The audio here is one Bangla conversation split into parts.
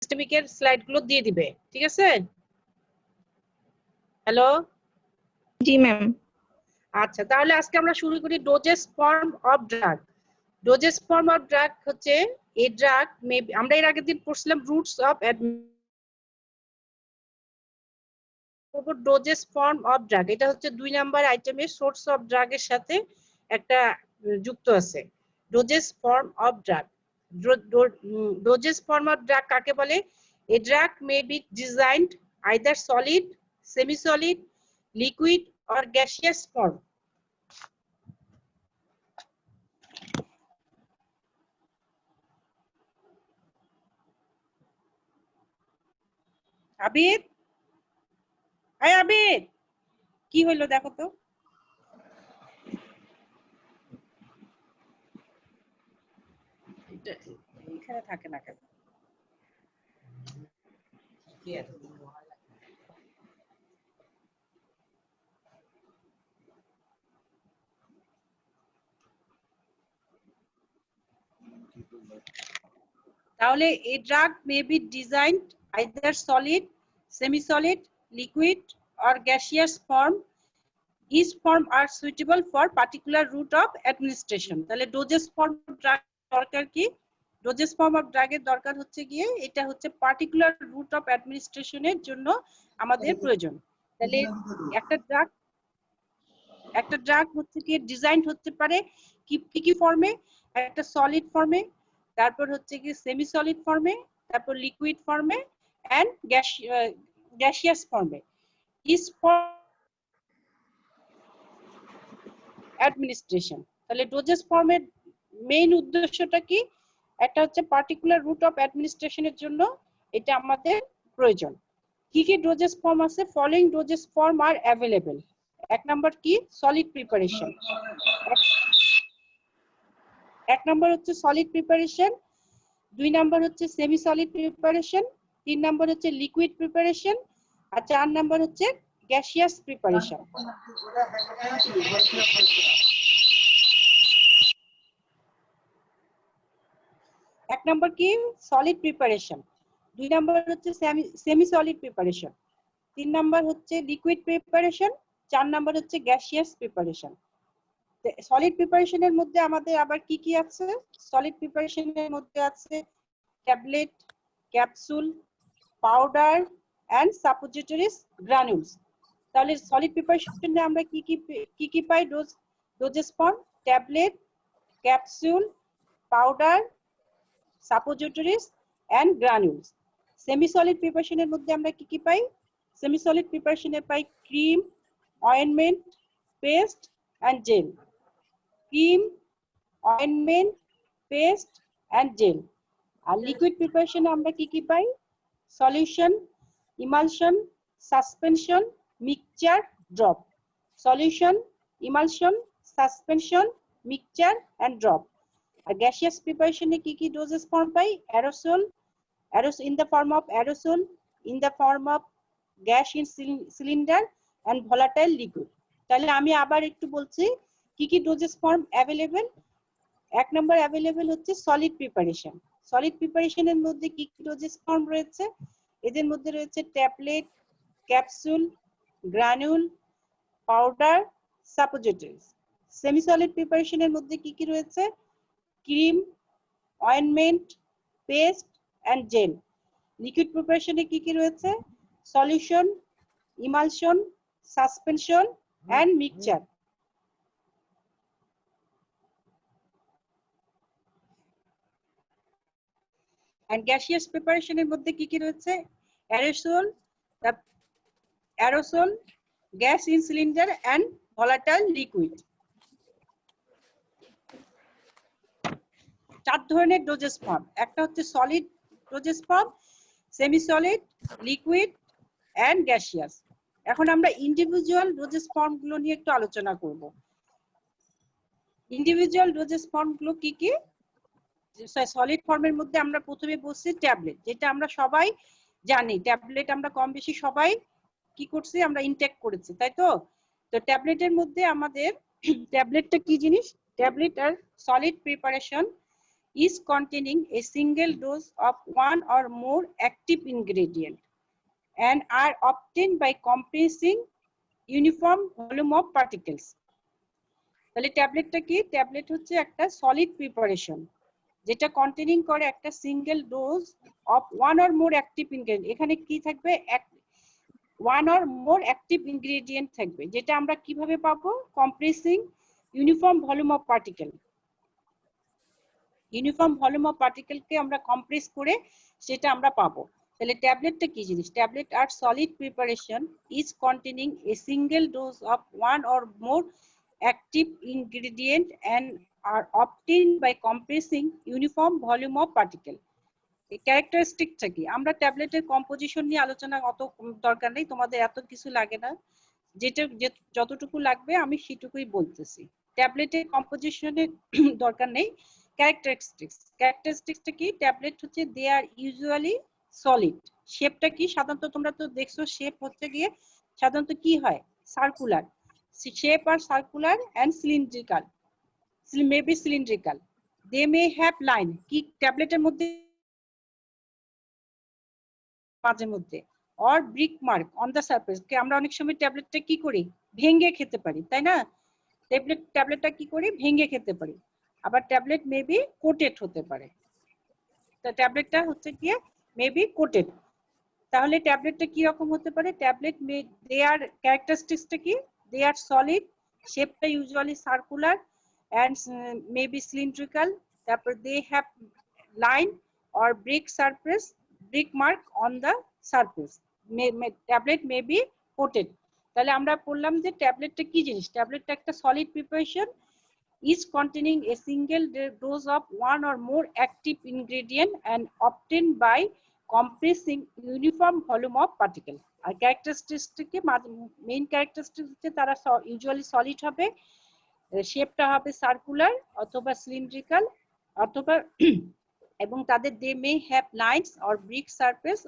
সিস্টেমিকের স্লাইডগুলো দিয়ে দিবে, ঠিক আছে? হ্যালো, জি ম্যাম। আচ্ছা, তাহলে আজকে আমরা শুরু করি doses form of drug. Dosage form of drug হচ্ছে এই ড্রাগ আমরা এর আগের দিন পড়ছিলাম roots of doses form of drug. এটা হচ্ছে 2 নাম্বার আইটেমের সোর্স অফ ড্রাগের সাথে একটা যুক্ত আছে। Dosage form of drug. Dosage form of drug কাকে বলে? A drug may be designed either solid, semi solid, liquid or gaseous form. Abid, Abid, কি হইলো দেখো তো? এখানে থাকে না কেন? তাহলে a drug may be designed either solid, semi-solid, liquid or gaseous form. Each form are suitable for particular route of administration. তাহলে dosage form of drug দরকার কি? dosage form of drug এর দরকার হচ্ছে গিয়ে এটা হচ্ছে particular route of administration এর জন্য আমাদের প্রয়োজন। তাহলে একটা ড্রাগ হচ্ছে কি ডিজাইন হতে পারে কি ফর্মে? একটা সলিড ফর্মে, তারপর হচ্ছে কি সেমি সলিড ফর্মে, তারপর লিকুইড ফর্মে এন্ড গ্যাসিয়াস ফর্মে। Is for administration. তাহলে ডোজেস ফর্মের মেইন উদ্দেশ্যটা কি? একটা হচ্ছে পার্টিকুলার রুট অফ অ্যাডমিনিস্ট্রেশনের জন্য এটা আমাদের প্রয়োজন। কি কি ডোজেস ফর্ম আছে? ফলোইং ডোজেস ফর্ম আর অ্যাভেলেবল। এক নাম্বার কি? Solid preparation. এক নাম্বার হচ্ছে সলিড প্রিপারেশন, 2 নাম্বার হচ্ছে সেমি সলিড প্রিপারেশন, 3 নাম্বার হচ্ছে লিকুইড প্রিপারেশন, আর 4 নাম্বার হচ্ছে গ্যাসিয়াস প্রিপারেশন। এক নাম্বার কি? সলিড প্রিপারেশন, 2 নাম্বার হচ্ছে সেমি সলিড প্রিপারেশন, 3 নাম্বার হচ্ছে লিকুইড প্রিপারেশন, 4 নাম্বার হচ্ছে গ্যাসিয়াস প্রিপারেশন। সলিড প্রিপারেশনের মধ্যে আমাদের আবার কি কি আছে? সলিড প্রিপারেশনের মধ্যে আছে tablet, capsule, powder and suppositories, granules. তাহলে সলিড প্রিপারেশনে আমরা কি পাই? Dosage form tablet, capsule, powder, suppositories and granules. Semi solid প্রিপারেশনের মধ্যে আমরা কি পাই? সেমি সলিড প্রিপারেশনে পাই cream, ointment, paste and gel. Cream, ointment, paste and gel. আর লিকুইড প্রিপারেশনে আমরা কি পাই? Solution, emulsion, suspension, mixture, drop. Solution, emulsion, suspension, mixture and drop. আর গ্যাসিয়াস প্রিপারেশনে কি ডোজেস ফর্ম পাই? Aerosol, in the form of aerosol, in the form of gas in cylinder and volatile liquid. তাহলে আমি আবার একটু বলছি কি ডোজেস ফর্ম অ্যাভেলেবল। এক নম্বর অ্যাভেলেবল হচ্ছে সলিড প্রিপারেশন। সলিড প্রিপারেশনের মধ্যে কি ডোজেস ফর্ম রয়েছে? এদের মধ্যে রয়েছে tablet, capsule, granule, powder, suppositories. Semi solid প্রিপারেশনের মধ্যে কি রয়েছে? Cream, ointment, paste and gel. Liquid প্রিপারেশনে কি রয়েছে? Solution, emulsion, suspension and mixture. and gaseous preparation এর মধ্যে কি রয়েছে? aerosol, gas in cylinder and volatile liquid। 4 ধরনের ডোজেস ফর্ম। একটা হচ্ছে solid dosage form, semi solid, liquid and gaseous. এখন আমরা ইন্ডিভিজুয়াল ডোজেস ফর্ম গুলো নিয়ে একটু আলোচনা করব। ইন্ডিভিজুয়াল ডোজেস ফর্ম গুলো কি? সলিড ফর্মের মধ্যে আমরা প্রথমে বলছি ট্যাবলেট, যেটা আমরা সবাই জানি। ট্যাবলেট আমরা কম বেশি সবাই কি করছি? আমরা ইনটেক করেছি, তাই তো? তো ট্যাবলেটের মধ্যে আমাদের ট্যাবলেটটা কি জিনিস? Tablet are solid preparation is containing a single dose of one or more active ingredient and are obtained by compressing uniform volume of particles. তাহলে ট্যাবলেটটা কি? ট্যাবলেট হচ্ছে একটা সলিড প্রিপারেশন যেটা কন্টেনিং করে একটা single dose of one or more active ingredient. এখানে কি থাকবে? One or more active ingredient থাকবে, যেটা আমরা কিভাবে পাবো? Compressing uniform volume of particle. Uniform volume of পার্টিকেলকে আমরা কম্প্রেস করে সেটা আমরা পাবো। তাহলে ট্যাবলেটটা কি জিনিস? Tablet are solid preparation is containing a single dose of one or more active ingredient and are obtained by compressing uniform volume of particle. এই ক্যারেক্টারিস্টিকটা কি? আমরা ট্যাবলেটের কম্পোজিশন নিয়ে আলোচনা অত দরকার নেই, তোমাদের এত কিছু লাগে না, যেটা যতটুকু লাগবে আমি সেটুকুই বলতেছি। ট্যাবলেটের কম্পোজিশনের দরকার নেই। ক্যারেক্টারিস্টিক্সটা কি? ট্যাবলেট হচ্ছে দে আর ইউজুয়ালি সলিড। শেপটা কি? সাধারণত তোমরা তো দেখছো শেপ হচ্ছে গিয়ে সাধারণত কি হয়? Circular. Shape are circular and cylindrical, maybe cylindrical. They may have line. কি ট্যাবলেটের মধ্যে মাঝে মধ্যে or break mark on the surface. আমরা অনেক সময় ট্যাবলেটটা কি করি? ভেঙে খেতে পারি, তাই না? ট্যাবলেটটা কি করি? ভেঙে খেতে পারি। আবার ট্যাবলেট মেবি কোটেড হতে পারে। তা ট্যাবলেটটা হচ্ছে গিয়ে মেবি কোটেড। তাহলে ট্যাবলেটটা কি রকম হতে পারে? ট্যাবলেট দে আর ক্যারেক্টারিস্টিক্সটা কি? দে আর সলিড, শেপটা usually circular and maybe cylindrical. তারপর they have line or brick surface, brick mark on the surface. Tablet may be coated. তাহলে আমরা বললাম যে ট্যাবলেটটা কি জিনিস? ট্যাবলেটটা একটা solid preparation is containing a single dose of one or more active ingredient and obtained by compressing uniform volume of particle. আর ক্যারেক্টারিস্টিক্সকে মেইন ক্যারেক্টারিস্টিক্স হচ্ছে তারা ইউজুয়ালি সলিড হবে, শেপটা হবে সার্কুলার অথবা সিলিন্ড্রিক্যাল অথবা এবং তাদের they may have lines or break surface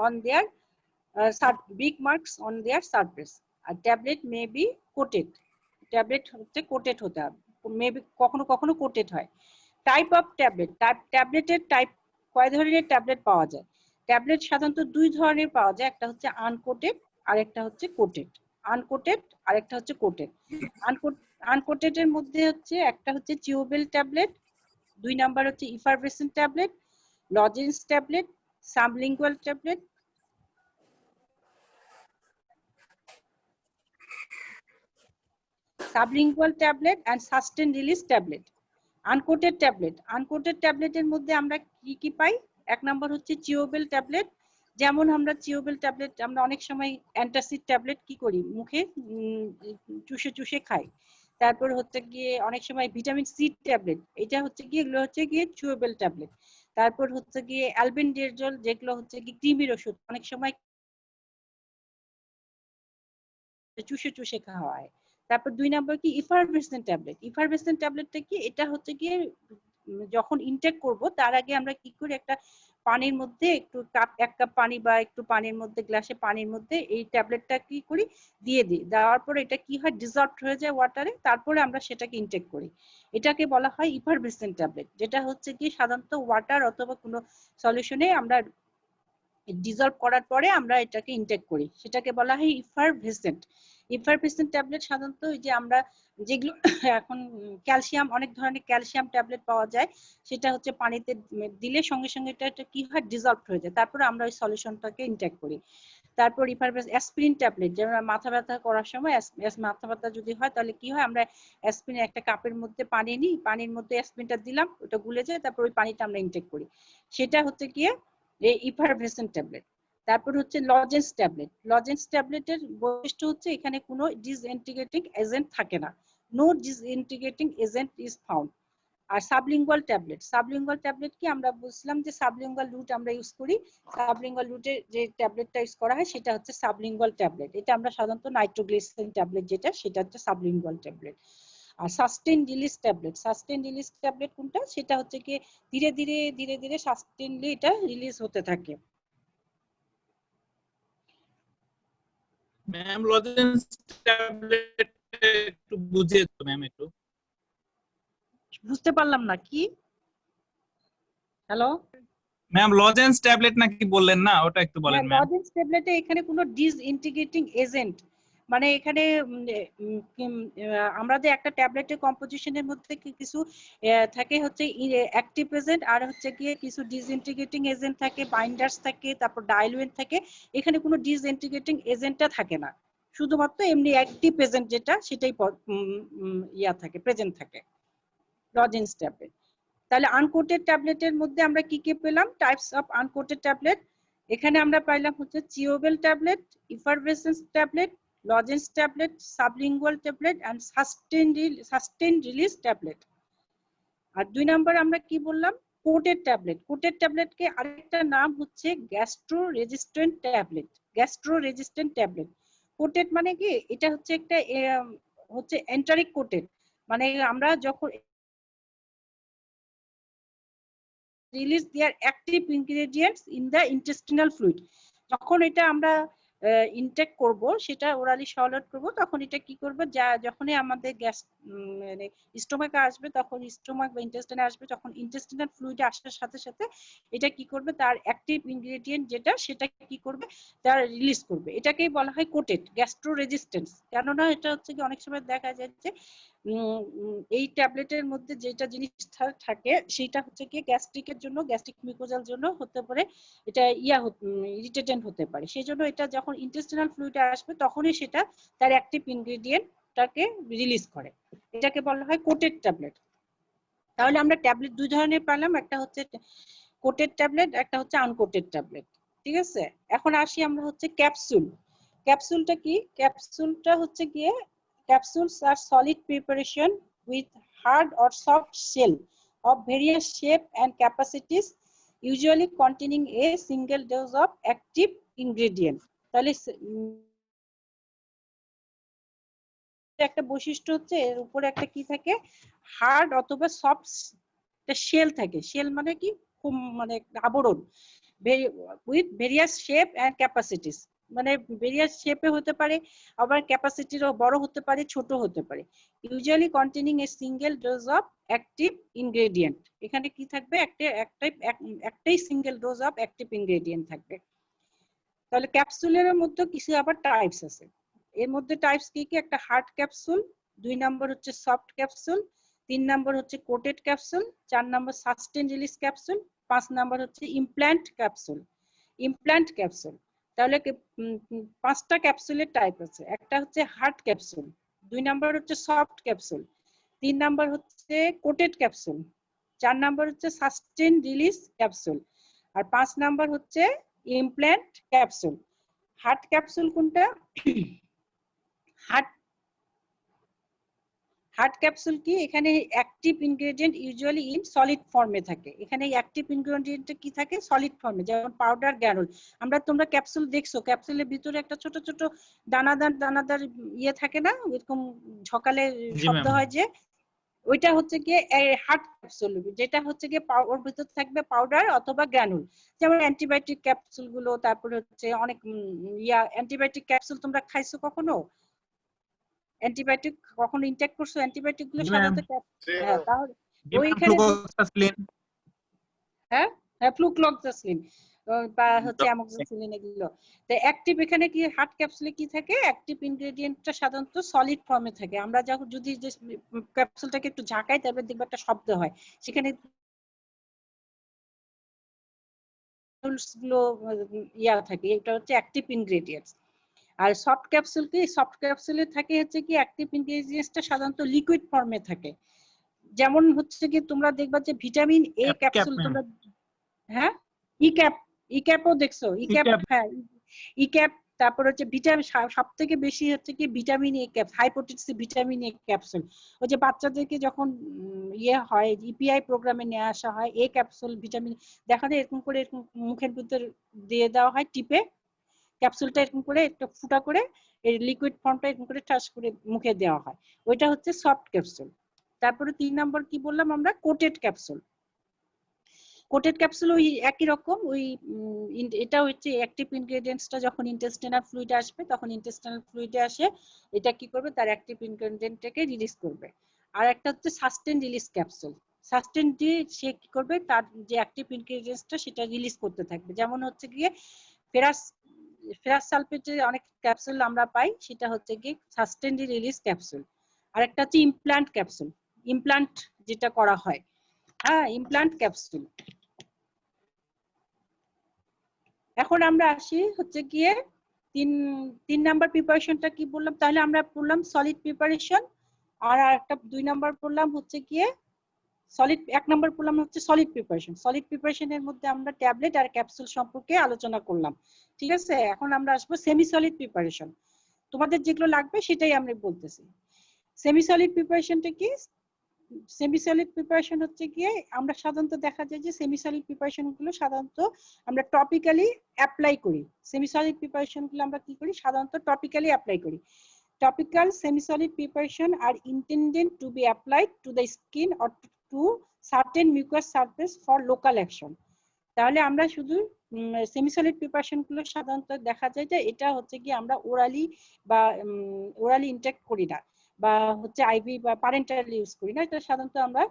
on their break marks on their surface. আর tablet may be coated. Tablet হচ্ছে কোটেড হতে হবে, মেবি কখনো কখনো কোটেড হয়। Type of tablet. ট্যাবলেটের টাইপ কয় ধরনের ট্যাবলেট পাওয়া যায়? ট্যাবলেট সাধারণত দুই ধরনের পাওয়া যায়, একটা হচ্ছে আনকোটেড আর একটা হচ্ছে কোটেড। আনকোটেড আর একটা হচ্ছে কোটেড। আনকোটেড এর মধ্যে হচ্ছে একটা হচ্ছে চিউবেল ট্যাবলেট, দুই নাম্বার হচ্ছে effervescent tablet, lozenge tablet, sublingual tablet, and sustained release tablet. Uncoated tablet. Uncoated ট্যাবলেটের মধ্যে আমরা কি কি পাই? এক নাম্বার হচ্ছে চিউবেল ট্যাবলেট। যেমন আমরা চিউবেল ট্যাবলেট আমরা অনেক সময় অ্যান্টাসিড ট্যাবলেট কি করি? মুখে চুষে চুষে খাই। তারপর হচ্ছে গিয়ে অনেক সময় ভিটামিন সি ট্যাবলেট, এটা হচ্ছে গিয়ে এগুলো হচ্ছে গিয়ে চিউবেল ট্যাবলেট। তারপর হচ্ছে গিয়ে অ্যালবেন্ডাজোল, যেগুলো হচ্ছে কি কৃমির ওষুধ, অনেক সময় চুষে চুষে খাওয়া হয়। তারপর দুই নাম্বার কি ইফারভেসেন্ট ট্যাবলেট। ইফারভেসেন্ট ট্যাবলেটটা কি? এটা হচ্ছে গিয়ে যখন ইনটেক করব তার আগে আমরা কি করি? একটা পানির মধ্যে একটু এক কাপ পানি বা একটু পানির মধ্যে গ্লাসে পানির মধ্যে এই ট্যাবলেটটা কি করি? দিয়ে দিই। দেওয়ার পরে এটা কি হয়? ডিজলভ হয়ে যায় ওয়াটারে, তারপরে আমরা সেটাকে ইনটেক করি। এটাকে বলা হয় ইফারভেসেন্ট ট্যাবলেট, যেটা হচ্ছে কি সাধারণত ওয়াটার অথবা কোনো সলিউশনে আমরা ডিজলভ করার পরে আমরা এটাকে ইনটেক করি, সেটাকে বলা হয় ইফারভেসেন্ট। ইফারভেসেন্ট ট্যাবলেট সাধারণত যে আমরা যেগুলো এখন ক্যালসিয়াম, অনেক ধরনের ক্যালসিয়াম ট্যাবলেট পাওয়া যায়, সেটা হচ্ছে পানিতে দিলে সঙ্গে সঙ্গে এটা কি হয়? ডিজলভ হয়ে যায়, তারপরে আমরা ওই সলিউশনটাকে ইনটেক করি। তারপর অ্যাসপিরিন ট্যাবলেট, যেমন মাথা ব্যথা করার সময় মাথা ব্যথা যদি হয় তাহলে কি হয়? আমরা অ্যাসপিরিন একটা কাপের মধ্যে পানি নিই, পানির মধ্যে অ্যাসপিরিনটা দিলাম, ওটা গুলে যায়, তারপর ওই পানিটা আমরা ইনটেক করি। সেটা হচ্ছে গিয়ে ইফারভেসেন্ট ট্যাবলেট। তারপর হচ্ছে লজেন্স ট্যাবলেট। লজেন্স ট্যাবলেটের বৈশিষ্ট্য হচ্ছে এখানে কোনো ডিসইন্টিগ্রেটিং এজেন্ট থাকে না, no disintegrating agent is found. আর সাবলিঙ্গুয়াল ট্যাবলেট। সাবলিঙ্গুয়াল ট্যাবলেট কি? আমরা বুঝলাম যে সাবলিঙ্গুয়াল রুট আমরা ইউজ করি, সাবলিঙ্গুয়াল রুটে যে ট্যাবলেটটা ইউজ করা হয় সেটা হচ্ছে সাবলিঙ্গুয়াল ট্যাবলেট। এটা আমরা সাধারণত নাইট্রোগ্লিসারিন ট্যাবলেট যেটা, সেটা হচ্ছে সাবলিঙ্গুয়াল ট্যাবলেট। আর sustain release tablet. Sustain release tablet কোনটা? সেটা হচ্ছে কি ধীরে ধীরে ধীরে ধীরে সাস্টেইনলি এটা রিলিজ হতে থাকে। ম্যাম লজেন্স ট্যাবলেট একটু বুঝিয়ে দাও ম্যাম। একটু বুঝতে পারলাম না কি? হ্যালো, ম্যাম লজেন্স ট্যাবলেট নাকি বললেন না, ওটা একটু বলেন হ্যাঁ, ম্যাম। লজেন্স ট্যাবলেটে এখানে কোনো ডিসইন্টিগ্রেটিং এজেন্ট, মানে এখানে আমরা যে একটা ট্যাবলেটের কম্পোজিশনের মধ্যে কিছু থাকে হচ্ছে অ্যাক্টিভ এজেন্ট, আর হচ্ছে গিয়ে কিছু ডিসইন্টিগ্রেটিং এজেন্ট থাকে, বাইন্ডার্স থাকে, তারপর ডাইলুয়েন্ট থাকে। এখানে কোনো ডিসইন্টিগ্রেটিং এজেন্টটা থাকে না, শুধুমাত্র এমনি অ্যাক্টিভ এজেন্ট যেটা সেটাই থাকে, প্রেজেন্ট থাকে লজেন্স ট্যাবলেট। তাহলে আনকোটেড ট্যাবলেটের মধ্যে আমরা কি কি পেলাম? Types of uncoated tablet. এখানে আমরা পাইলাম হচ্ছে chewable tablet, effervescence tablet, lozenge tablet, sublingual tablet and sustain release tablet. আর 2 নাম্বার আমরা কি বললাম? Coated tablet. কোটেড ট্যাবলেটকে আরেকটা নাম হচ্ছে gastro resistant tablet. Gastro resistant tablet. Coated মানে কি? এটা হচ্ছে একটা হচ্ছে এন্টারিক কোটেড, মানে আমরা যখন release their active ingredients in the intestinal fluid, যখন এটা আমরা ইনটেক করব, সেটা ওরালি সলিড করব, তখন এটা কি করবে, যখনই আমাদের গ্যাস মানে স্টোমাকে আসবে, তখন স্টোমাক বা ইন্টেস্টাইনে আসবে, তখন ইন্টেস্টিনাল ফ্লুইডে আসার সাথে সাথে এটা কি করবে, তার অ্যাক্টিভ ইনগ্রেডিয়েন্ট যেটা সেটা কি করবে, তার রিলিজ করবে। এটাকেই বলা হয় কোটেড গ্যাস্ট্রো রেজিস্ট্যান্স। কেননা এটা হচ্ছে কি অনেক সময় দেখা যায় যে এই ট্যাবলেটের মধ্যে যেটা জিনিস থাকে সেটা হচ্ছে কি গ্যাস্ট্রিকের জন্য, গ্যাস্ট্রিক মিউকোজাল জন্য হতে পারে, এটা ইরিটেটেন্ট হতে পারে। সেই জন্য এটা যখন ইন্টেস্টিনাল ফ্লুইডে আসবে তখনই সেটা তার অ্যাক্টিভ ইনগ্রেডিয়েন্টটাকে রিলিজ করে। এটাকে বলা হয় কোটেড ট্যাবলেট। তাহলে আমরা ট্যাবলেট দুই ধরনের পেলাম, একটা হচ্ছে কোটেড ট্যাবলেট, একটা হচ্ছে আনকোটেড ট্যাবলেট। ঠিক আছে, এখন আসি আমরা হচ্ছে ক্যাপসুল। ক্যাপসুলটা কি? ক্যাপসুলটা হচ্ছে গিয়ে capsules are solid preparation with hard or soft shell of various shape and capacities, usually containing a single dose of active ingredient. তাহলে একটা বৈশিষ্ট্য হচ্ছে এর উপরে একটা কি থাকে, হার্ড অথবা সফট একটা শেল থাকে। শেল মানে কি? মানে আবরণ, with various shape and capacities, মানে ভেরিয়াস শেপে হতে পারে, আবার ক্যাপাসিটিরও বড় হতে পারে, ছোট হতে পারে। Usually containing a single dose of active ingredient. এখানে কি থাকবে? একটাই single dose of active ingredient থাকবে। তাহলে ক্যাপসুলের মধ্যে কিছু আবার টাইপস আছে। এর মধ্যে টাইপস কি কি? একটা হার্ড ক্যাপসুল, 2 নাম্বার হচ্ছে সফট ক্যাপসুল, 3 নাম্বার হচ্ছে coated capsule, 4 number sustain release capsule, 5 number হচ্ছে ইমপ্ল্যান্ট ক্যাপসুল। ইমপ্ল্যান্ট ক্যাপসুল, তাহলে 5টা ক্যাপসুলের টাইপ আছে। একটা হচ্ছে হার্ড ক্যাপসুল, 2 নাম্বার হচ্ছে সফট ক্যাপসুল, 3 নাম্বার হচ্ছে কোটেড ক্যাপসুল, 4 নাম্বার হচ্ছে সাস্টেইন রিলিজ ক্যাপসুল, আর 5 নাম্বার হচ্ছে ইমপ্ল্যান্ট ক্যাপসুল। হার্ড ক্যাপসুল কোনটা? হার্ড ক্যাপসুল কি? এখানে active ingredient usually in solid ফর্মে থাকে। এখানে অ্যাক্টিভ ইনগ্রেডিয়েন্টটা কি থাকে? সলিড ফর্মে, যেমন পাউডার, গ্যানুল। তোমরা ক্যাপসুল দেখছো, ক্যাপসুলের ভিতরে একটা ছোট ছোট দানাদার দানাদার ইয়ে থাকে না, এরকম ঝকালে শব্দ হয় যে, ওইটা হচ্ছে গিয়ে হার্ড ক্যাপসুল, যেটা হচ্ছে গিয়ে ওর ভিতর থাকবে পাউডার অথবা গ্রানুল। যেমন অ্যান্টিবায়োটিক ক্যাপসুল গুলো, তারপরে হচ্ছে অনেক অ্যান্টিবায়োটিক ক্যাপসুল তোমরা খাইছো কখনো? অ্যান্টিবায়োটিক কখনো ইনটেক করছো? অ্যান্টিবায়োটিক গুলো সাধারণত হ্যাঁ, তাহলে ওইখানে হ্যাঁ হ্যাঁ ফ্লুক্লোক্সাসিন বা হচ্ছে অ্যামোক্সিসিলিন, এগুলো। তো অ্যাক্টিভ এখানে কি হার্ড ক্যাপসুলে কি থাকে? অ্যাক্টিভ ইনগ্রেডিয়েন্টটা সাধারণত সলিড ফর্মে থাকে। আমরা যখন যদি যে ক্যাপসুলটাকে একটু ঝাঁকাই, তারপর দেখবে একটা শব্দ হয়, সেখানে গুলো থাকে, এটা হচ্ছে অ্যাক্টিভ ইনগ্রেডিয়েন্টস। আর সফট ক্যাপসুল কি? সফট ক্যাপসুলে থাকে হচ্ছে কি অ্যাক্টিভ ইনগ্রেডিয়েন্টসটা সাধারণত লিকুইড ফর্মে থাকে। যেমন হচ্ছে কি তোমরা দেখবা যে ভিটামিন এ ক্যাপসুল, তোমরা হ্যাঁ ইক্যাপও দেখছো, ইক্যাপ, হ্যাঁ ইক্যাপ। তারপর হচ্ছে ভিটামিন, সবথেকে বেশি হচ্ছে কি vitamin A capsule, high potency vitamin A capsule. ওই যে বাচ্চাদেরকে যখন ইয়ে হয়, ইপিআই প্রোগ্রামে নিয়ে আসা হয়, এ ক্যাপসুল ভিটামিন, দেখা যায় এরকম করে এরকম মুখের ভিতর দিয়ে দেওয়া হয় টিপে, ক্যাপসুলটা এরকম করে একটা ফুটা করে এই লিকুইড ফর্মটা এরকম করে টাচ করে মুখে দেওয়া হয়, ওইটা হচ্ছে সফট ক্যাপসুল। তারপরে 3 নম্বর কি বললাম আমরা? Coated capsule. কোটেড ক্যাপসুল ওই একই রকম, ওই এটা হচ্ছে অ্যাক্টিভ ইনগ্রেডিয়েন্টসটা যখন ইন্টেস্টিনাল ফ্লুইডে আসবে, তখন ইন্টেস্টিনাল ফ্লুইডে আসে এটা কি করবে, তার অ্যাক্টিভ ইনগ্রেডিয়েন্টটাকে রিলিজ করবে। আর একটা হচ্ছে সাস্টেইন রিলিজ ক্যাপসুল। সাস্টেনলি সে কি করবে, তার যে অ্যাক্টিভ ইনগ্রেডিয়েন্টসটা সেটা রিলিজ করতে থাকবে। যেমন হচ্ছে গিয়ে ফেরাস ফেরাস সালফেটের অনেক ক্যাপসুল আমরা পাই, সেটা হচ্ছে গিয়ে সাস্টেনলি রিলিজ ক্যাপসুল। আর একটা হচ্ছে ইমপ্লান্ট ক্যাপসুল, ইমপ্লান্ট যেটা করা হয়, হ্যাঁ ইমপ্লান্ট ক্যাপসুল। এখন আমরা আসি হচ্ছে গিয়ে তিন নাম্বার প্রিপারেশনটা কি বললাম, তাহলে আমরা পড়লাম সলিড প্রিপারেশন, আর একটা 2 নাম্বার পড়লাম হচ্ছে গিয়ে সলিড, 1 নাম্বার পড়লাম হচ্ছে সলিড প্রিপারেশন। সলিড প্রিপারেশনের মধ্যে আমরা ট্যাবলেট আর ক্যাপসুল সম্পর্কে আলোচনা করলাম, ঠিক আছে। এখন আমরা আসবো সেমি সলিড প্রিপারেশন, তোমাদের যেগুলো লাগবে সেটাই আমি বলতেছি। সেমি সলিড প্রিপারেশনটা কি? সেমি সলিড প্রিপারেশন হচ্ছে গিয়ে আমরা সাধারণত দেখা যায় যে সেমি সলিড প্রিপারেশন গুলো সাধারণত আমরা টপিক্যালি অ্যাপ্লাই করি। সেমি সলিড প্রিপারেশন গুলো আমরা কি করি, সাধারণত টপিক্যালি অ্যাপ্লাই করি। Topical semi-solid preparation are intended to be applied to the skin or to certain mucous surface for local action. তাহলে আমরা শুধু সেমি সলিড প্রিপারেশন গুলো সাধারণত দেখা যায় যে এটা হচ্ছে কি আমরা ওরালি ইনটেক করি না, বা হচ্ছে আইভি বা প্যারেন্টালি ইউজ করি না, এটা সাধারণত আমরা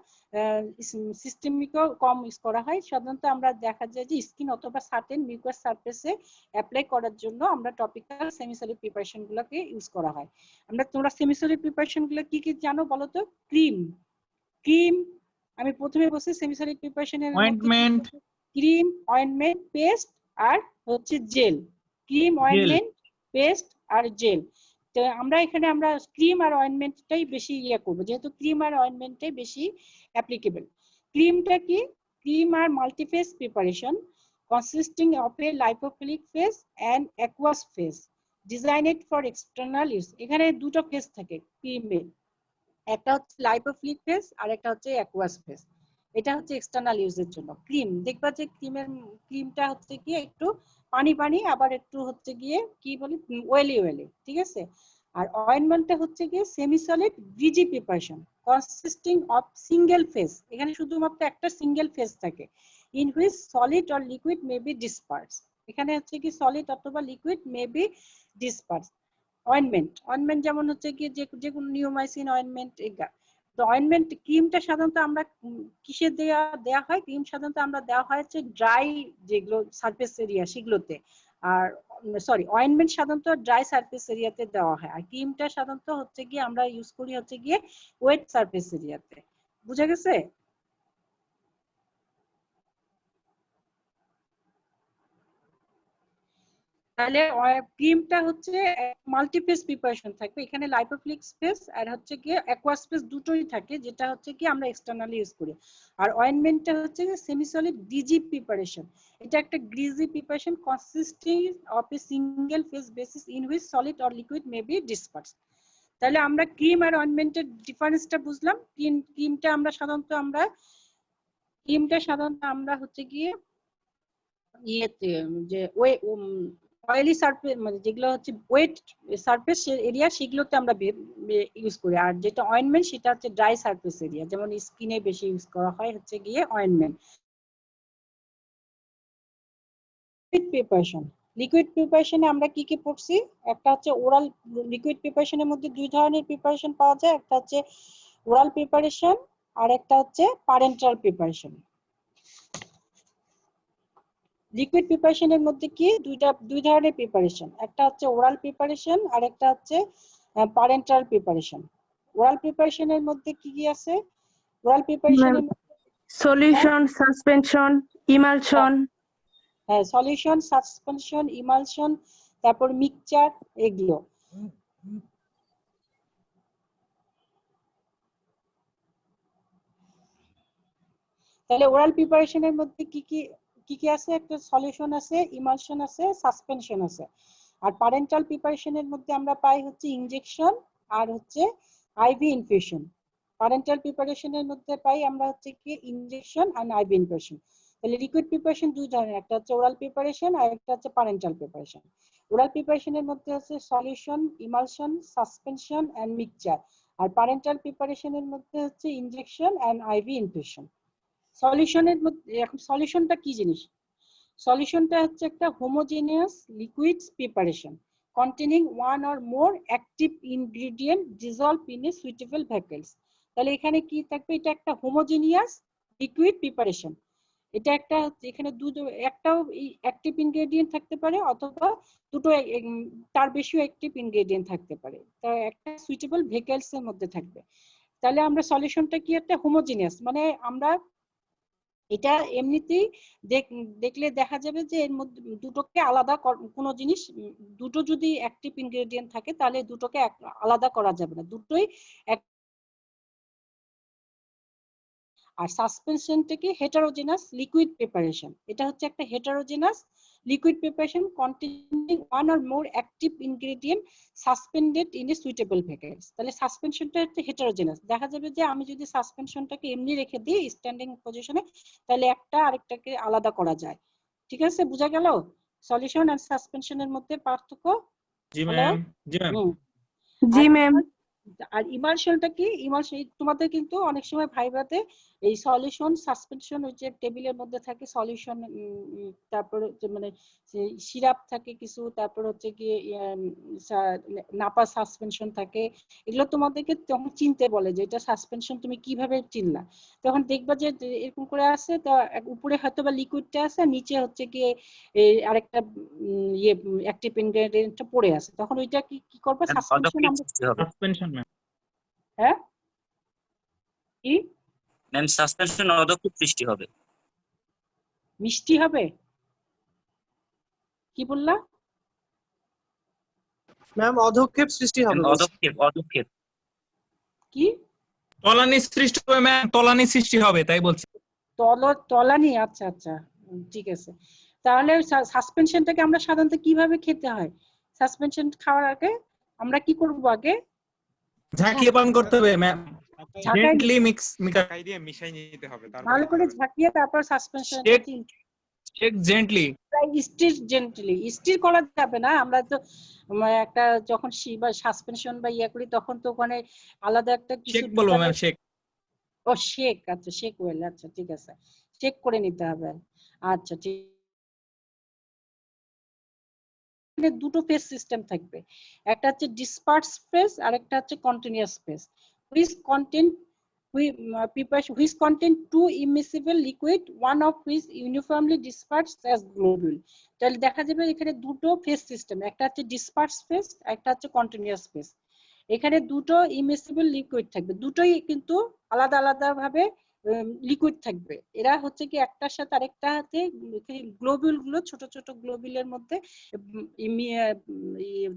সিস্টেমিকও কম ইউজ করা হয়। সাধারণত আমরা দেখা যায় যে স্কিন অথবা সার্টেন মিউকাস সারফেসে অ্যাপ্লাই করার জন্য আমরা টপিক্যাল সেমি সলিড প্রিপারেশন গুলোকে ইউজ করা হয়। তোমরা সেমি সলিড প্রিপারেশন গুলো কি কি জানো বলো তো? ক্রিম, আমি প্রথমে বলছি সেমি সলিড প্রিপারেশনের অয়েন্টমেন্ট, ক্রিম, অয়েন্টমেন্ট, পেস্ট আর হচ্ছে জেল। ক্রিম, অয়েন্টমেন্ট, পেস্ট আর জেল। তো আমরা এখানে আমরা ক্রিম আর অয়েন্টমেন্টটাই বেশি করব, যেহেতু ক্রিম আর অয়েন্টমেন্টটাই বেশি অ্যাপ্লিকেবল। ক্রিমটা কি? ক্রিম আর multiphase preparation consisting of a lipophilic phase and aqueous phase designed for external use। এখানে দুটো ফেজ থাকে ক্রিমে, একটা হচ্ছে লাইপোফিলিক ফেজ আর একটা হচ্ছে অ্যাকুয়াস ফেজ। এটা হচ্ছে এক্সটার্নাল ইউজের জন্য। ক্রিম দেখবা যে ক্রিমটা হচ্ছে কি একটু পানি পানি, আবার একটু হচ্ছে গিয়ে কি বলি ওয়েলি, ঠিক আছে। আর অয়েন্টমেন্টটা হচ্ছে গিয়ে semi solid greasy preparation consisting of single phase, এখানে শুধুমাত্র একটা সিঙ্গেল ফেজ থাকে, in which solid or liquid may be disperse. এখানে হচ্ছে কি সলিড অথবা liquid may be disperse. Ointment যেমন হচ্ছে কি যে কোন নিওমাইসিন অয়েন্টমেন্ট, তো অয়েন্টমেন্ট ক্রিমটা সাধারণত আমরা কিসে দেয়া হয়? ক্রিম সাধারণত আমরা দেওয়া হয় হচ্ছে ড্রাই যেগুলো সারফেস এরিয়া সেগুলোতে, আর সরি অয়েন্টমেন্ট সাধারণত ড্রাই সারফেস এরিয়াতে দেওয়া হয়, আর ক্রিমটা সাধারণত হচ্ছে গিয়ে আমরা ইউজ করি হচ্ছে গিয়ে ওয়েট সারফেস এরিয়াতে। বুঝা গেছে? তাহলে ক্রিমটা হচ্ছে মাল্টিফেজ প্রিপারেশন থাকবে, এখানে লাইপোফিলিক স্পেস আর হচ্ছে কি অ্যাকুয়াস স্পেস দুটোই থাকে, যেটা হচ্ছে কি আমরা এক্সটার্নালি ইউজ করি। আর অয়েন্টমেন্টটা হচ্ছে সেমি সলিড গ্রিজি প্রিপারেশন, এটা একটা greasy preparation consisting of a single phase basis in which solid or liquid may be disperse. তাহলে আমরা ক্রিম আর অয়েন্টমেন্টের ডিফারেন্সটা বুঝলাম। ক্রিমটা আমরা হচ্ছে গিয়ে ইয়েতে যে অয়েলি সারফেস মানে যেগুলো হচ্ছে ওয়েট সারফেস এরিয়া সেগুলোতে আমরা ইউজ করি, আর যেটা অয়েন্টমেন্ট সেটা হচ্ছে ড্রাই সারফেস এরিয়া, যেমন স্কিনে বেশি ইউজ করা হয় হচ্ছে গিয়ে অয়েন্টমেন্ট। লিকুইড প্রিপারেশনে আমরা কি কি পড়ছি? একটা হচ্ছে ওরাল লিকুইড প্রিপারেশনের মধ্যে দুই ধরনের প্রিপারেশন পাওয়া যায়, একটা হচ্ছে ওরাল প্রিপারেশন আর একটা হচ্ছে প্যারেন্টাল প্রিপারেশন। লিকুইড প্রিপারেশনের মধ্যে কি দুই ধরনের প্রিপারেশন, একটা হচ্ছে ওরাল প্রিপারেশন আর একটা হচ্ছে প্যারেন্টাল প্রিপারেশন। ওরাল প্রিপারেশনের মধ্যে কি কি আছে? ওরাল প্রিপারেশনের মধ্যে সলিউশন, সাসপেনশন, ইমালশন। হ্যাঁ, সলিউশন, সাসপেনশন, ইমালশন, তারপর মিক্সচার, এগুলো। তাহলে ওরাল প্রিপারেশনের মধ্যে কি কি আছে? একটা সলিউশন আছে, ইমালশন আছে, সাসপেনশন আছে। আর প্যারেন্টাল প্রিপারেশনের মধ্যে আমরা পাই হচ্ছে ইনজেকশন আর হচ্ছে আইভি ইনফিউশন। প্যারেন্টাল প্রিপারেশনের মধ্যে পাই আমরা হচ্ছে কি ইনজেকশন আর আইভি ইনফিউশন। তাহলে লিকুইড প্রিপারেশন দুই ধরনের, একটা হচ্ছে ওরাল প্রিপারেশন আর একটা হচ্ছে প্যারেন্টাল প্রিপারেশন। ওরাল প্রিপারেশনের মধ্যে আছে solution, emulsion, suspension and mixture, আর প্যারেন্টাল প্রিপারেশনের মধ্যে হচ্ছে ইনজেকশন এন্ড আইভি ইনফিউশন। সলিউশনের মধ্যে এখন সলিউশনটা কি জিনিস? সলিউশনটা হচ্ছে একটা homogeneous liquids preparation containing one or more active ingredient dissolved in a suitable vehicles। তাহলে এখানে কি থাকবে, এটা একটা হোমোজেনিয়াস লিকুইড প্রিপারেশন। এটা একটা এখানে একটাও অ্যাক্টিভ ইনগ্রেডিয়েন্ট থাকতে পারে অথবা দুটো তার বেশিও অ্যাক্টিভ ইনগ্রেডিয়েন্ট থাকতে পারে, তা একটা সুইটেবল ভেহিকলস এর মধ্যে থাকবে। তাহলে আমরা সলিউশনটা কি একটা হোমোজেনিয়াস, মানে আমরা এটা এমনিতেই দেখলে দেখা যাবে যে এর মধ্যে দুটোকে আলাদা কোনো জিনিস, দুটো যদি অ্যাক্টিভ ইনগ্রেডিয়েন্ট থাকে তাহলে দুটোকে আলাদা করা যাবে না, দুটোই এক। আর সাসপেনশনটাকে হেটারোজেনাস লিকুইড প্রিপারেশন, এটা হচ্ছে একটা heterogeneous liquid preparation containing one or more active ingredient suspended in a suitable vehicles. তাহলে সাসপেনশনটা হচ্ছে হেটারোজেনাস, দেখা যাবে যে আমি যদি সাসপেনশনটাকে এমনি রেখে দিই স্ট্যান্ডিং পজিশনে তাহলে একটা আরেকটাকে আলাদা করা যায়। ঠিক আছে, বোঝা গেল সলিউশন আর সাসপেনশনের মধ্যে পার্থক্য? জি ম্যাম, জি ম্যাম। জি ম্যাম। আর ইমালশনটা কি, ইমালশন তোমাদের কিন্তু অনেক সময় ভাইভাতে এই সলিউশন সাসপেনশন ওই যে টেবিলের মধ্যে থাকে সলিউশন, তারপর মানে সিরাপ থাকে কিছু, তারপর হচ্ছে কি নাপা সাসপেনশন থাকে, এগুলো তোমাদেরকে তখন চিনতে বলে যে এটা সাসপেনশন, তুমি কিভাবে চিনলা? তখন দেখবা যে এরকম করে আছে, তো উপরে হয়তো বা লিকুইডটা আছে, নিচে হচ্ছে কি আরেকটা ইয়ে অ্যাক্টিভ ইনগ্রেডিয়েন্টটা পড়ে আছে, তখন ওইটা কি করবে সাসপেনশন আমরা। Suspension ma'am. হ্যাঁ কি ম্যাম সাসপেনশন অদক্ষিণ সৃষ্টি হবে। মিষ্টি হবে? কি বললা ম্যাম? অধক্ষেপ সৃষ্টি হবে। অদক্ষেপ কি? তলানি সৃষ্টি হবে ম্যাম, তলানি সৃষ্টি হবে তাই বলছি। তলানি, আচ্ছা আচ্ছা, ঠিক আছে। তাহলে সাসপেনশনটাকে আমরা সাধারণত কিভাবে খেতে হয়? সাসপেনশন খাওয়ার আগে আমরা কি করব? আগে ঝাঁকিয়ে পান করতে হবে ম্যাম, জেন্টলি ঢাকাই দিয়ে মিশাই নিতে হবে, ভালো করে ঝাঁকিয়ে তারপর সাসপেনশনটা check gently, stir gently. Stir করা যাবে না, আমরা তো একটা যখন সাসপেনশন বা ইয়া করি তখন তো ওখানে আলাদা একটা কিছু শেক বলবো ম্যাম, শেক। ও শেক, আচ্ছা শেক ওয়েল, আচ্ছা ঠিক আছে, শেক করে নিতে হবে। আচ্ছা ঠিক, দুটো ফেজ সিস্টেম থাকবে, একটা হচ্ছে ডিসপার্স ফেজ আর একটা হচ্ছে continuous phase. Which content which contain two immiscible liquid, one of which uniformly dispersed as globule. তাহলে দেখা যাবে এখানে দুটো ফেজ সিস্টেম, একটা হচ্ছে ডিসপার্স ফেজ, একটা হচ্ছে কন্টিনিউয়াস ফেজ। এখানে দুটো ইমিসিবল লিকুইড থাকবে, দুটোই কিন্তু আলাদা আলাদা ভাবে লিকুইড থাকবে। এরা হচ্ছে কি একটার সাথে আরেকটা হাতে গ্লোবিউল গুলো, ছোট ছোট গ্লোবিউলের মধ্যে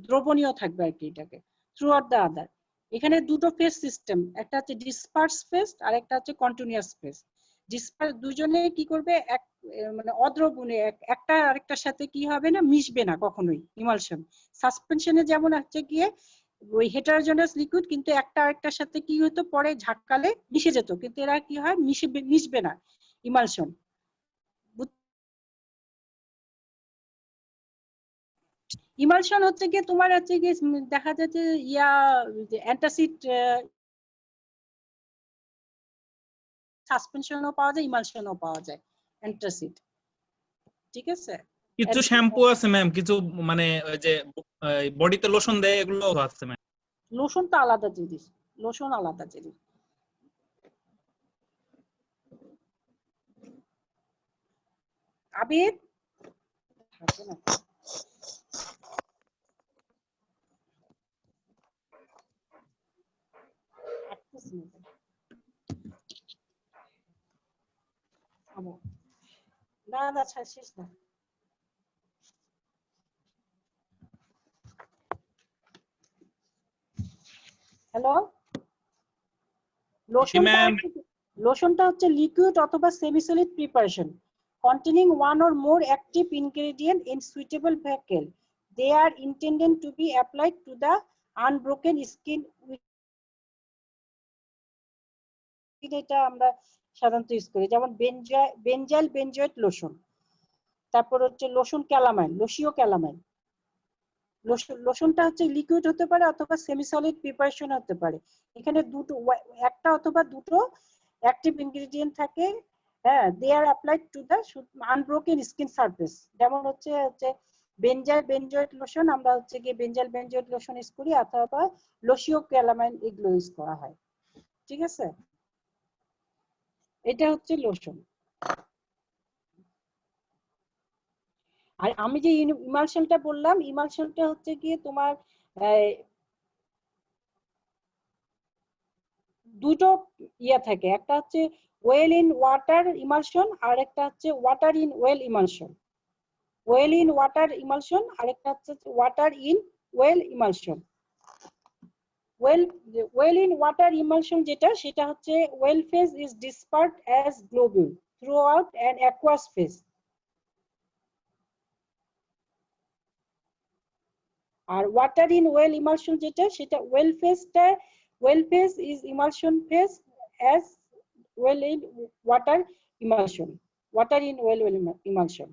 দ্রবণীয় থাকবে আর কি, এটাকে থ্রু আউট দ্য আদার। এখানে দুটো ফেজ সিস্টেম, একটা হচ্ছে ডিসপার্স ফেজ আর একটা হচ্ছে কন্টিনিউয়াস ফেজ। ডিসপার্স দুজনে কি করবে, এক মানে অদ্রবণে একটা আরেকটার সাথে কি হবে না, মিশবে না কখনোই ইমালশন। সাসপেনশনে যেমন হচ্ছে গিয়ে ওই হেটারোজেনাস লিকুইড, কিন্তু একটা আরেকটার সাথে কি হতো পরে ঝাঁকালে মিশে যেত, কিন্তু এরা কি হয় মিশবে না ইমালশন। ইমালশন হচ্ছে গিয়ে তোমার হচ্ছে গিয়ে দেখা যাচ্ছে ইয়া অ্যান্টাসিড সাসপেনশনও পাওয়া যায়, ইমালশনও পাওয়া যায় অ্যান্টাসিড। ঠিক আছে, কিছু শ্যাম্পু আছে ম্যাম, কিছু মানে ওই যে বডিতে লোশন দেয়, এগুলো আছে ম্যাম। লোশন তো আলাদা জিনিস, লোশন আলাদা জিনিস। আবির থাকে না, না না শেষ না। হ্যালো, লোশনটা হচ্ছে লিকুইড অথবা semi solid preparation containing one or more active ingredient in suitable vehicle. They are intended to be applied to the unbroken skin. এটা আমরা সাধারণত ইউজ করি, যেমন বেনজাইল বেনজয়েট লোশন, তারপর হচ্ছে লোশন ক্যালামাইন, লোশিও ক্যালামাইন। লোশনটা হচ্ছে লিকুইড হতে পারে অথবা সেমি সলিড প্রিপারেশন হতে পারে। এখানে দুটো, একটা অথবা দুটো অ্যাক্টিভ ইনগ্রেডিয়েন্ট থাকে। হ্যাঁ, they are applied to the unbroken skin surface. যেমন হচ্ছে বেনজাইল বেনজয়েট লোশন, আমরা হচ্ছে গিয়ে বেনজাইল বেনজয়েট লোশন ইউজ করি, অথবা লোশিও ক্যালামাইন এগুলো ইউজ করা হয়। ঠিক আছে, এটা হচ্ছে লোশন। আর আমি যে ইমালশনটা বললাম, ইমালশনটা হচ্ছে গিয়ে তোমার দুটো ইয়া থাকে, একটা হচ্ছে ওয়েল ইন ওয়াটার ইমালশন আর একটা হচ্ছে water in oil emulsion. Oil in water emulsion আর একটা হচ্ছে water in oil emulsion. Oil in water emulsion যেটা, সেটা হচ্ছে oil phase is dispersed as globule throughout an aqueous phase. আর ওয়াটার ইন ওয়েল ইমালশন যেটা, সেটা oil phase is emulsion phase as oil in water emulsion, water in oil emulsion.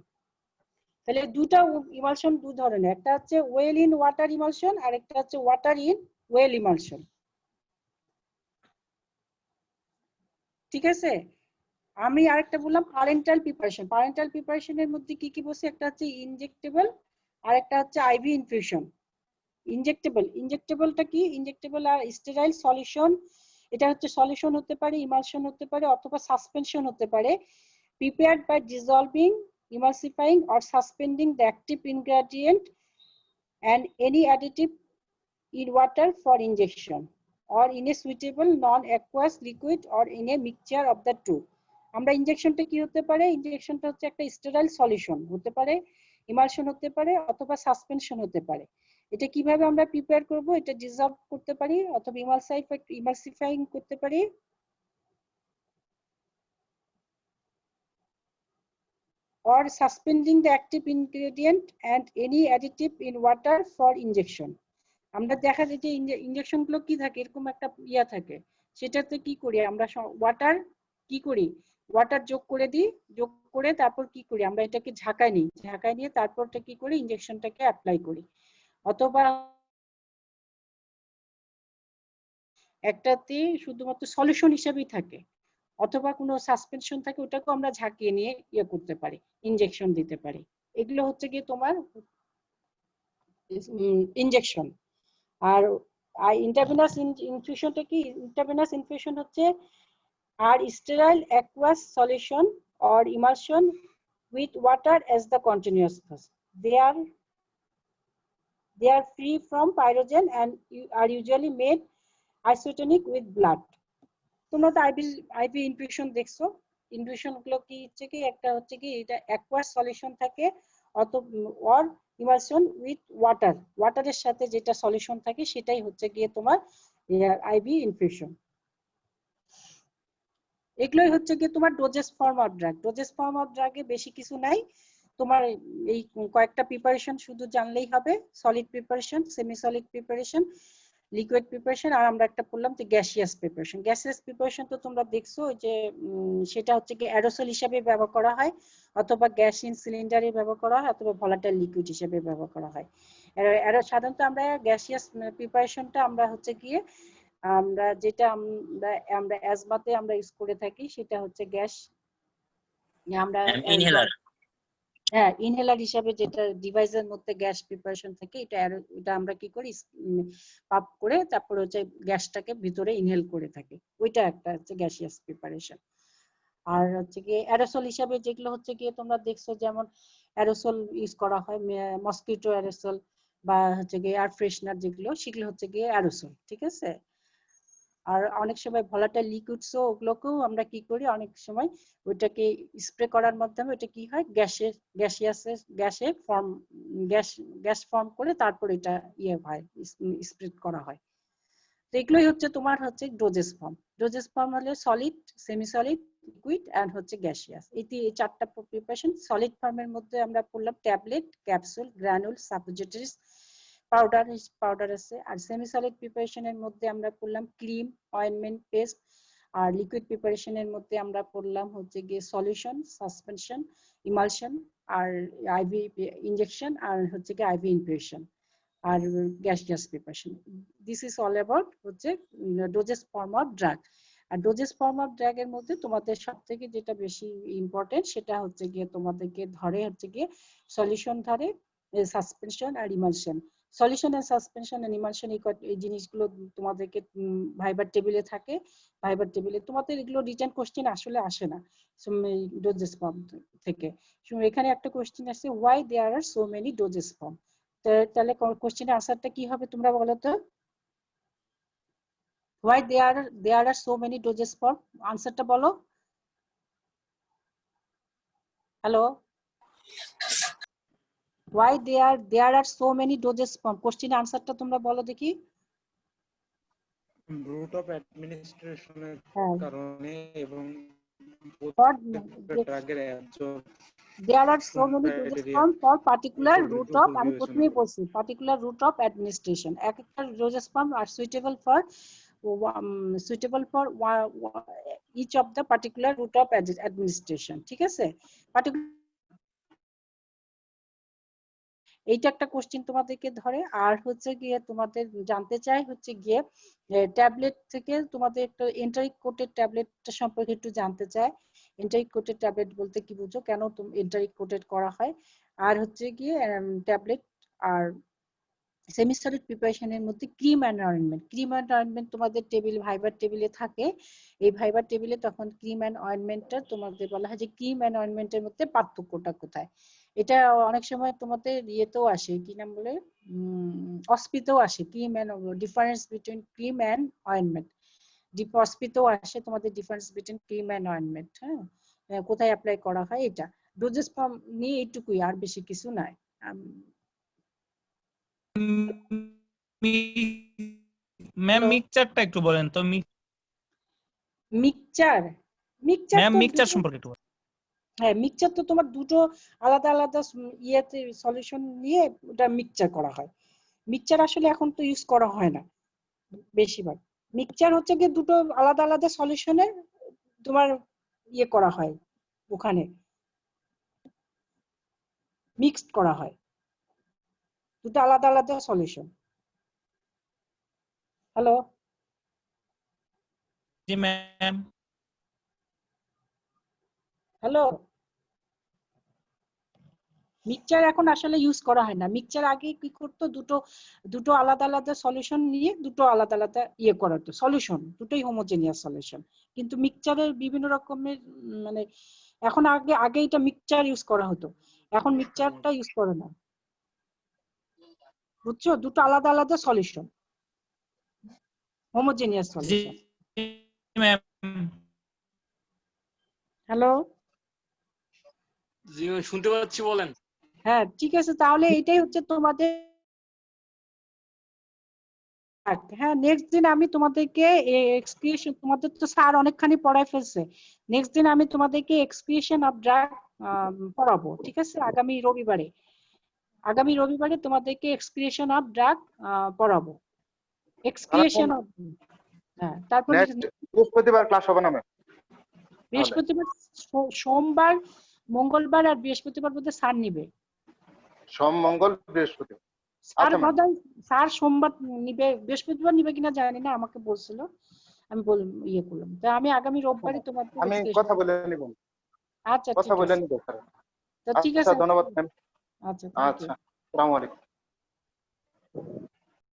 তাহলে দুটা ইমালশন দু ধরনের, একটা হচ্ছে ওয়েল ইন ওয়াটার ইমালশন আর একটা হচ্ছে ওয়াটার ইন ওয়েল ইমালশন। ঠিক আছে, আমি আরেকটা বললাম প্যারেন্টাল প্রিপারেশন। প্যারেন্টাল প্রিপারেশনের মধ্যে কি কি বলছি, একটা হচ্ছে ইনজেক্টেবল আর একটা হচ্ছে আইভি ইনফিউশন। ইনজেক্টেবলটা কি, ইনজেক্টেবল আর স্টেরাইল সলিউশন, এটা হচ্ছে সলিউশন হতে পারে, ইমালশন হতে পারে, অথবা সাসপেনশন হতে পারে, prepared by dissolving, emulsifying or suspending the active ingredient and any additive in water for injection or in a suitable non-aqueous liquid or in a mixture of the two. আমরা ইনজেকশনটা কি হতে পারে, ইনজেকশনটা হচ্ছে একটা স্টেরাইল সলিউশন হতে পারে, ইমালশন হতে পারে, অথবা সাসপেনশন হতে পারে। এটা কিভাবে আমরা প্রিপেয়ার করব, এটা ডিসলভ করতে পারি অথবা ইমালসিফাইং করতে পারি, or suspending the active ingredient and any additive in water for injection. আমরা দেখা যায় যে ইনজেকশন গুলো কি থাকে, এরকম একটা ইয়া থাকে, সেটাতে কি করি আমরা, ওয়াটার কি করি, ওয়াটার যোগ করে দিই, যোগ করে তারপর কি করি আমরা এটাকে ঝাঁকায় নিই, ঝাঁকায় নিয়ে তারপরটা কি করি ইনজেকশনটাকে অ্যাপ্লাই করি। অথবা একটাতে শুধুমাত্র সলিউশন হিসেবেই থাকে, অথবা কোনো সাসপেনশন থাকে, ওটাকে আমরা ঝাঁকিয়ে নিয়ে ইয়ে করতে পারি, ইনজেকশন দিতে পারি। এগুলো হচ্ছে গিয়ে তোমার ইনজেকশন। আর ইন্টারভেনাস ইনফিউশনটা কি, ইন্টারভেনাস ইনফিউশন হচ্ছে আর sterile aqueous solution or emulsion with water as the continuous cause. They are free from pyrogen and are usually made isotonic with blood. তোমরা তো আইভি ইনফিউশন দেখছো, ইনফিউশন গুলো কি হচ্ছে কি, একটা হচ্ছে কি এটা অ্যাকুয়াস সলিউশন থাকে অর ইমালশন উইথ ওয়াটার, ওয়াটারের সাথে যেটা সলিউশন থাকে সেটাই হচ্ছে গিয়ে তোমার আইভি ইনফিউশন। এগুলোই হচ্ছে গিয়ে তোমার dosage form of drug. Dosage form of ড্রাগে বেশি কিছু নাই, তোমার এই কয়েকটা প্রিপারেশন শুধু জানলেই হবে, solid preparation, semi solid preparation, liquid preparation, আর আমরা একটা বললাম যে গ্যাসিয়াস প্রিপারেশন। গ্যাসিয়াস প্রিপারেশন তো তোমরা দেখছো যে সেটা হচ্ছে কি অ্যারোসল হিসেবে ব্যবহার করা হয়, অথবা গ্যাস ইন সিলিন্ডারে ব্যবহার করা হয়, অথবা ভলাটাইল লিকুইড হিসেবে ব্যবহার করা হয়। সাধারণত আমরা গ্যাসিয়াস প্রিপারেশনটা আমরা হচ্ছে গিয়ে আমরা যেটা আমরা অ্যাজমাতে আমরা ইউজ করে থাকি সেটা হচ্ছে গ্যাস, আমরা ইনহেলার। হ্যাঁ ইনহেলার হিসাবে যেটা ডিভাইসের মধ্যে গ্যাস প্রিপারেশন থাকে, এটা আমরা কি করি পাপ করে তারপর হচ্ছে গ্যাসটাকে ভিতরে ইনহেল করে থাকি, ওইটা একটা হচ্ছে গ্যাসিয়াস প্রিপারেশন। আর হচ্ছে কি অ্যারোসল হিসাবে যেগুলো হচ্ছে গিয়ে তোমরা দেখছো, যেমন অ্যারোসল ইউজ করা হয়, মসকিটো অ্যারোসল বা হচ্ছে গিয়ে এয়ার ফ্রেশনার, যেগুলো সেগুলো হচ্ছে গিয়ে অ্যারোসল। ঠিক আছে, আর অনেক সময় ভলাটাইল লিকুইডসও ওগুলোকেও আমরা কি করি, অনেক সময় ওইটাকে স্প্রে করার মাধ্যমে ওটা কি হয় গ্যাস ফর্ম করে তারপর এটা ইয়ে হয়, স্প্রেড করা হয়। তো এগুলোই হচ্ছে তোমার হচ্ছে ডোজেস ফর্ম। ডোজেস ফর্ম হলে solid, semi solid, liquid and হচ্ছে গ্যাসিয়াস। এই চারটা প্রিপারেশন। সলিড ফর্মের মধ্যে আমরা পড়লাম tablet, capsule, granule, suppositories, powder আছে। আর সেমি সলিড প্রিপারেশনের মধ্যে আমরা পড়লাম ক্রিম, অয়েন্টমেন্ট, পেস্ট। আর লিকুইড প্রিপারেশনের মধ্যে আমরা পড়লাম হচ্ছে গিয়ে সলিউশন, সাসপেনশন, ইমালশন, আর আইভি ইনজেকশন, আর হচ্ছে গিয়ে আইভি ইনফিউশন, আর gas preparation. This is all about হচ্ছে ডোজেস ফর্ম অফ ড্রাগ। আর ডোজেস ফর্ম অফ ড্রাগ এর মধ্যে তোমাদের সব থেকে যেটা বেশি ইম্পর্টেন্ট সেটা হচ্ছে গিয়ে তোমাদেরকে ধরে হচ্ছে গিয়ে সলিউশন ধরে, সাসপেনশন আর emulsion. Solution and suspension and emulsion এই জিনিসগুলো তোমাদেরকে ভাইবার টেবিলে থাকে। ভাইবার টেবিলে তোমাদের এগুলো রিটেন কোশ্চেন আসলে আসে না ডোজেস ফর্ম থেকে। এখানে একটা কোশ্চেন আছে, ওয়াই দেয়ার আর সো মেনি ডোজেস ফর্ম। তাহলে কোশ্চেনের আনসারটা কি হবে তোমরা বলো তো? ওয়াই দেয়ার আর সো মেনি ডোজেস ফর্ম, আনসারটা বলো। Hello, why there are so many doses form, কোশ্চেনের আনসারটা তোমরা বলো দেখি। রুট অফ অ্যাডমিনিস্ট্রেশনের হ্যাঁ, কারণে এবং for ড্রাগের absorb there are so many doses criteria form for particular root of, পরিকল্পনা আমি বিবেচনা প্রথমেই করে। বলছি particular root of administration, এক একটা doses form are suitable for each of the particular root of administration, ঠিক আছে? এইটা একটা কোশ্চেন তোমাদেরকে ধরে। আর হচ্ছে গিয়ে তোমাদের জানতে চাই হচ্ছে গিয়ে ট্যাবলেট থেকে তোমাদের একটা এন্টারিক কোটেড ট্যাবলেটটা সম্পর্কে একটু জানতে চাই। এন্টারিক কোটেড ট্যাবলেট বলতে কি বুঝো, কেন এন্টারিক কোটেড করা হয়, আর হচ্ছে গিয়ে ট্যাবলেট আর সেমি সলিড প্রিপারেশনের মধ্যে cream and ointment. Cream and ointment তোমাদের টেবিল ভাইবার টেবিলে থাকে। এই ভাইবার টেবিলে তখন ক্রিম অ্যান্ড অয়েন্টমেন্টটা তোমাদের বলা হয় যে ক্রিম অ্যান্ড অয়েন্টমেন্টের মধ্যে পার্থক্যটা কোথায়। এটা অনেক সময় তোমাদের ইয়েতেও আসে, কি নাম বলে, অস্পিতেও আসে, cream and difference between cream and ointment. অস্পিতেও আসে তোমাদের difference between cream and ointment. হ্যাঁ, কোথায় অ্যাপ্লাই করা হয় এটা। ডোজেস ফর্ম নিয়ে এইটুকুই, আর বেশি কিছু নাই। ম্যাম মিক্সচারটা একটু বলেন তো। মিক্সচার ম্যাম মিক্সচার সম্পর্কে একটু বলেন। হ্যাঁ, মিক্সচার তো তোমার দুটো আলাদা আলাদা ইয়েতে সলিউশন নিয়ে ওটা মিক্সচার করা হয়। মিক্সচার আসলে এখন তো ইউজ করা হয় না বেশিরভাগ। মিক্সচার হচ্ছে কি দুটো আলাদা আলাদা সলিউশনের তোমার ইয়ে করা হয়, ওখানে মিক্সড করা হয় দুটো আলাদা আলাদা সলিউশন। হ্যালো, জি ম্যাম। হ্যালো, মিক্সচার এখন আসলে ইউজ করা হয় না। মিক্সচার আগে কি করতো, দুটো আলাদা আলাদা সলিউশন নিয়ে দুটো আলাদা আলাদা ইয়ে করাতো, সলিউশন দুটোই হোমোজেনিয়াস সলিউশন। কিন্তু মিক্সচারের বিভিন্ন রকমের মানে এখন আগে এটা মিক্সচার ইউজ করা হতো, এখন মিক্সচারটা ইউজ করে না, বুঝছো? দুটো আলাদা আলাদা সলিউশন, হোমোজেনিয়াস জি সলিউশন। ম্যাম। হ্যালো, জি শুনতে পাচ্ছি, বলেন। হ্যাঁ ঠিক আছে, তাহলে এইটাই হচ্ছে তোমাদের। হ্যাঁ, নেক্সট দিন আমি তোমাদেরকে এক্সক্রিয়েশন, তোমাদের তো স্যার অনেকখানি পড়ায় ফেলছে, নেক্সট দিন আমি তোমাদেরকে এক্সক্রিয়েশন অফ ড্রাগ পড়াবো, ঠিক আছে? আগামী রবিবারে তোমাদেরকে এক্সক্রিয়েশন অফ ড্রাগ পড়াবো, এক্সক্রিয়েশন অফ। হ্যাঁ, তারপর বৃহস্পতিবার ক্লাস হবে না ম্যাম? বৃহস্পতিবার, সোমবার, মঙ্গলবার আর বৃহস্পতিবার বোধহয় স্যার নিবে। সোম, মঙ্গল, বৃহস্পতিবার। স্যার বোধহয় স্যার সোমবার নিবে, বৃহস্পতিবার নিবে কিনা জানি না, আমাকে বলছিল, আমি ইয়ে করলাম। তো আমি আগামী রোববারে তোমাদের আমি কথা বলে নিব। আচ্ছা, কথা বলে নিব স্যার। তো ঠিক আচ্ছা, আছে, ধন্যবাদ ম্যাম। আচ্ছা, আচ্ছা, আসসালামু আলাইকুম।